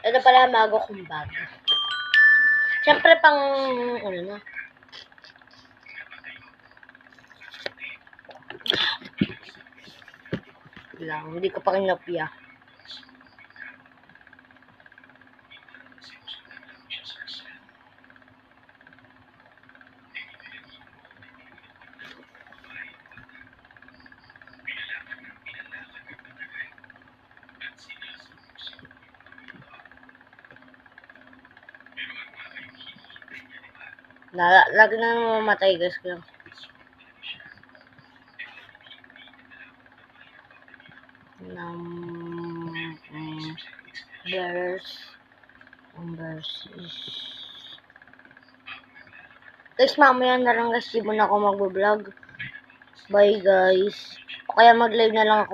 Ito pala mago kong bag. Siyempre pang, ano na. Lang, hindi ko pa kinopya. Lagi na mamamatay guys ko. Versus. Guys, mamaya na lang guys, di mo na ako mag-vlog. Bye guys. O kaya mag-live na lang ako.